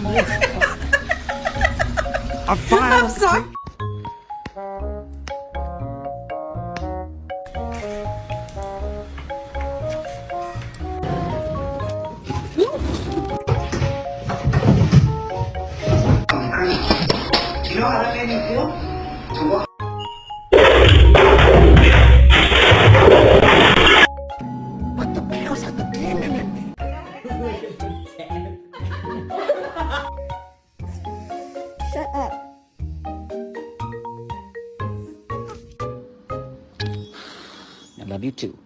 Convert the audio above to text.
I'm sorry. Do you know how that made me feel? To walk. What the hell's that the demon in me? Shut up. I love you too.